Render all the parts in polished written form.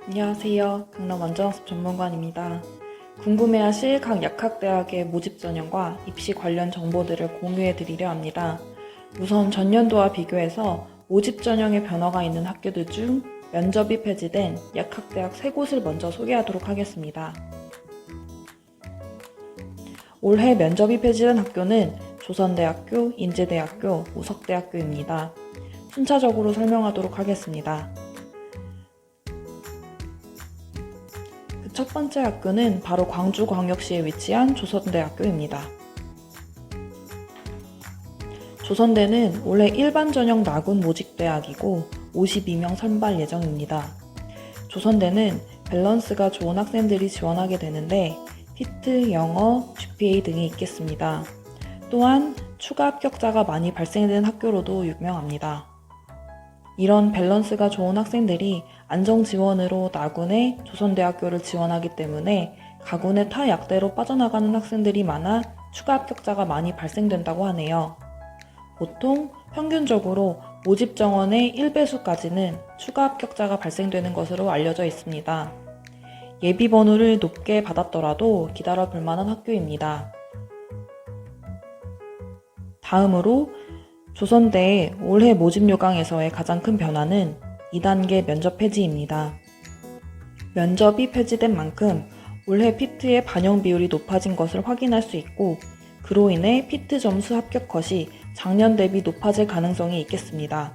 안녕하세요. 강남 원장학습 전문관입니다. 궁금해하실 각 약학대학의 모집 전형과 입시 관련 정보들을 공유해 드리려 합니다. 우선 전년도와 비교해서 모집 전형에 변화가 있는 학교들 중 면접이 폐지된 약학대학 3곳을 먼저 소개하도록 하겠습니다. 올해 면접이 폐지된 학교는 조선대학교, 인제대학교, 우석대학교입니다. 순차적으로 설명하도록 하겠습니다. 첫 번째 학교는 바로 광주광역시에 위치한 조선대학교입니다. 조선대는 올해 일반 전형 나군 모집대학이고 52명 선발 예정입니다. 조선대는 밸런스가 좋은 학생들이 지원하게 되는데 피트, 영어, GPA 등이 있겠습니다. 또한 추가 합격자가 많이 발생되는 학교로도 유명합니다. 이런 밸런스가 좋은 학생들이 안정 지원으로 나군의 조선대학교를 지원하기 때문에 가군의 타 약대로 빠져나가는 학생들이 많아 추가 합격자가 많이 발생된다고 하네요. 보통 평균적으로 모집 정원의 1배수까지는 추가 합격자가 발생되는 것으로 알려져 있습니다. 예비 번호를 높게 받았더라도 기다려 볼 만한 학교입니다. 다음으로 조선대의 올해 모집 요강에서의 가장 큰 변화는 2단계 면접 폐지입니다. 면접이 폐지된 만큼 올해 피트의 반영 비율이 높아진 것을 확인할 수 있고 그로 인해 피트 점수 합격 컷이 작년 대비 높아질 가능성이 있겠습니다.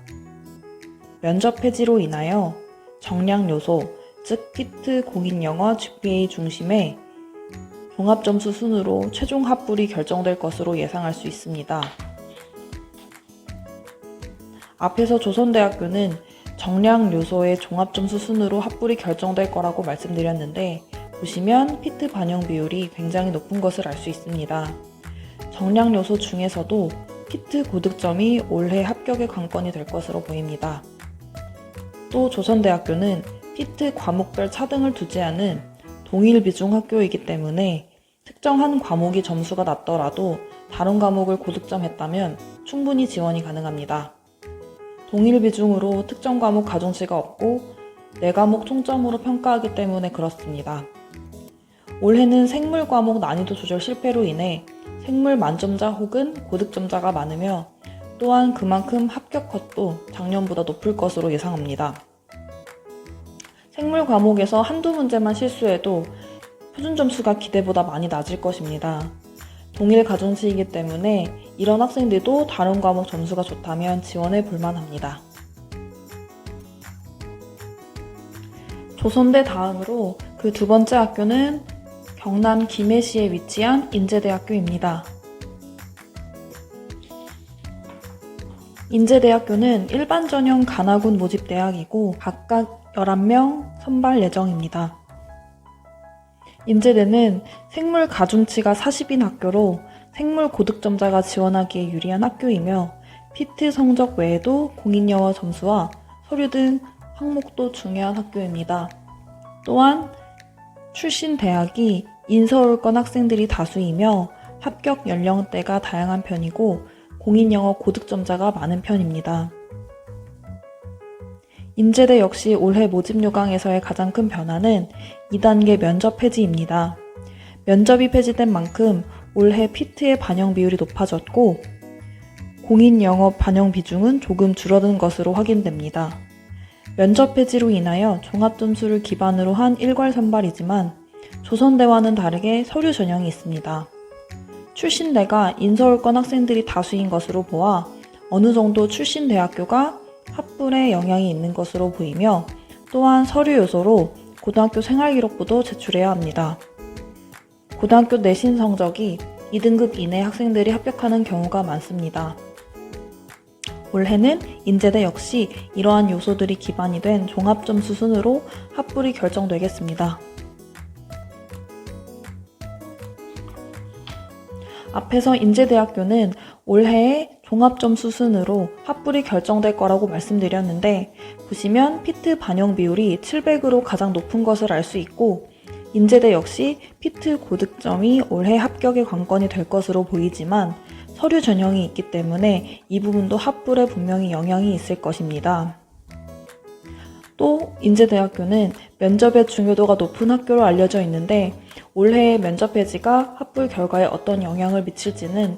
면접 폐지로 인하여 정량 요소, 즉 피트 공인영어 GPA 중심의 종합점수 순으로 최종 합불이 결정될 것으로 예상할 수 있습니다. 앞에서 조선대학교는 정량 요소의 종합점수 순으로 합불이 결정될 거라고 말씀드렸는데 보시면 피트 반영 비율이 굉장히 높은 것을 알 수 있습니다. 정량 요소 중에서도 피트 고득점이 올해 합격의 관건이 될 것으로 보입니다. 또 조선대학교는 피트 과목별 차등을 두지 않은 동일 비중 학교이기 때문에 특정한 과목이 점수가 낮더라도 다른 과목을 고득점했다면 충분히 지원이 가능합니다. 동일 비중으로 특정 과목 가중치가 없고 4과목 총점으로 평가하기 때문에 그렇습니다. 올해는 생물 과목 난이도 조절 실패로 인해 생물 만점자 혹은 고득점자가 많으며 또한 그만큼 합격 컷도 작년보다 높을 것으로 예상합니다. 생물 과목에서 한두 문제만 실수해도 표준 점수가 기대보다 많이 낮을 것입니다. 동일 가중치이기 때문에 이런 학생들도 다른 과목 점수가 좋다면 지원해 볼 만합니다. 조선대 다음으로 그 두 번째 학교는 경남 김해시에 위치한 인제대학교입니다. 인제대학교는 일반 전형 간화군 모집대학이고 각각 11명 선발 예정입니다. 인제대는 생물 가중치가 40인 학교로 생물 고득점자가 지원하기에 유리한 학교이며 피트 성적 외에도 공인영어 점수와 서류 등 항목도 중요한 학교입니다. 또한 출신 대학이 인서울권 학생들이 다수이며 합격 연령대가 다양한 편이고 공인영어 고득점자가 많은 편입니다. 인제대 역시 올해 모집 요강에서의 가장 큰 변화는 2단계 면접 폐지입니다. 면접이 폐지된 만큼 올해 피트의 반영 비율이 높아졌고 공인영어 반영 비중은 조금 줄어든 것으로 확인됩니다. 면접 폐지로 인하여 종합점수를 기반으로 한 일괄 선발이지만 조선대와는 다르게 서류 전형이 있습니다. 출신대가 인서울권 학생들이 다수인 것으로 보아 어느 정도 출신 대학교가 합불에 영향이 있는 것으로 보이며 또한 서류 요소로 고등학교 생활기록부도 제출해야 합니다. 고등학교 내신 성적이 2등급 이내 학생들이 합격하는 경우가 많습니다. 올해는 인제대 역시 이러한 요소들이 기반이 된 종합점수 순으로 합불이 결정되겠습니다. 앞에서 인제대학교는 올해의 종합점수 순으로 합불이 결정될 거라고 말씀드렸는데 보시면 피트 반영 비율이 700으로 가장 높은 것을 알 수 있고 인제대 역시 피트 고득점이 올해 합격의 관건이 될 것으로 보이지만 서류 전형이 있기 때문에 이 부분도 합불에 분명히 영향이 있을 것입니다. 또 인제대학교는 면접의 중요도가 높은 학교로 알려져 있는데 올해의 면접 폐지가 합불 결과에 어떤 영향을 미칠지는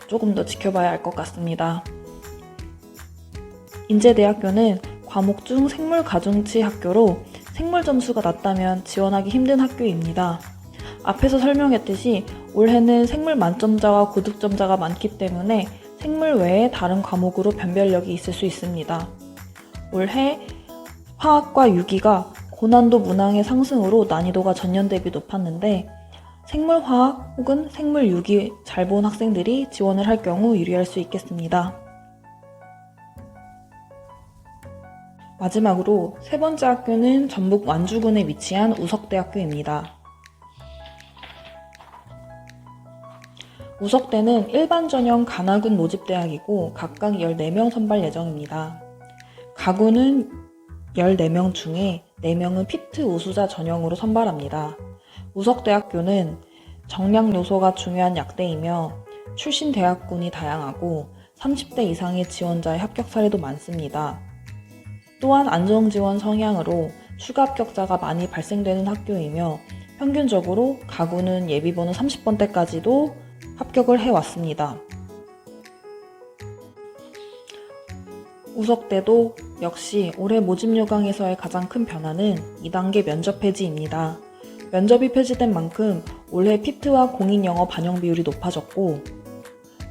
조금 더 지켜봐야 할 것 같습니다. 인제대학교는 과목 중 생물 가중치 학교로 생물 점수가 낮다면 지원하기 힘든 학교입니다. 앞에서 설명했듯이 올해는 생물 만점자와 고득점자가 많기 때문에 생물 외에 다른 과목으로 변별력이 있을 수 있습니다. 올해 화학과 유기가 고난도 문항의 상승으로 난이도가 전년 대비 높았는데 생물화학 혹은 생물유기 잘 본 학생들이 지원을 할 경우 유리할 수 있겠습니다. 마지막으로 세 번째 학교는 전북 완주군에 위치한 우석대학교입니다. 우석대는 일반 전형 간화군 모집대학이고 각각 14명 선발 예정입니다. 가군은 14명 중에 4명은 피트 우수자 전형으로 선발합니다. 우석대학교는 정량 요소가 중요한 약대이며 출신 대학군이 다양하고 30대 이상의 지원자의 합격 사례도 많습니다. 또한 안정지원 성향으로 추가 합격자가 많이 발생되는 학교이며 평균적으로 가군은 예비번호 30번대까지도 합격을 해왔습니다. 우석대도 역시 올해 모집 요강에서의 가장 큰 변화는 2단계 면접 폐지입니다. 면접이 폐지된 만큼 올해 피트와 공인영어 반영 비율이 높아졌고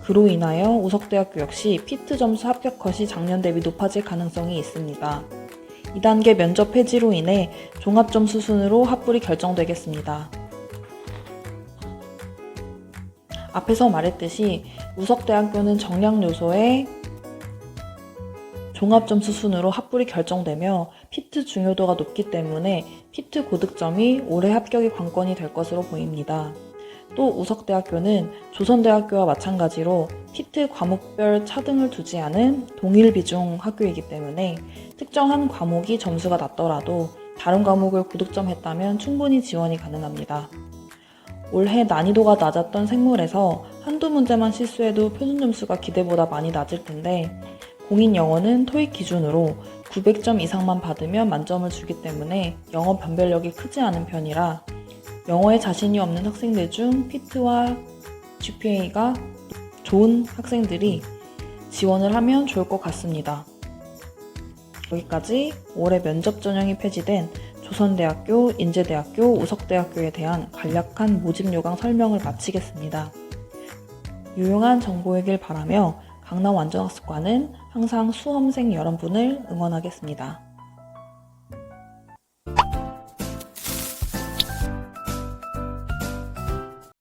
그로 인하여 우석대학교 역시 피트 점수 합격 컷이 작년 대비 높아질 가능성이 있습니다. 2단계 면접 폐지로 인해 종합점수 순으로 합불이 결정되겠습니다. 앞에서 말했듯이 우석대학교는 정량 요소의 종합점수 순으로 합불이 결정되며 피트 중요도가 높기 때문에 피트 고득점이 올해 합격의 관건이 될 것으로 보입니다. 또 우석대학교는 조선대학교와 마찬가지로 피트 과목별 차등을 두지 않은 동일 비중 학교이기 때문에 특정한 과목이 점수가 낮더라도 다른 과목을 고득점했다면 충분히 지원이 가능합니다. 올해 난이도가 낮았던 생물에서 한두 문제만 실수해도 표준 점수가 기대보다 많이 낮을 텐데 공인영어는 토익 기준으로 900점 이상만 받으면 만점을 주기 때문에 영어 변별력이 크지 않은 편이라 영어에 자신이 없는 학생들 중 피트와 GPA가 좋은 학생들이 지원을 하면 좋을 것 같습니다. 여기까지 올해 면접 전형이 폐지된 조선대학교, 인제대학교, 우석대학교에 대한 간략한 모집 요강 설명을 마치겠습니다. 유용한 정보이길 바라며 강남 완전학습관은 항상 수험생 여러분을 응원하겠습니다.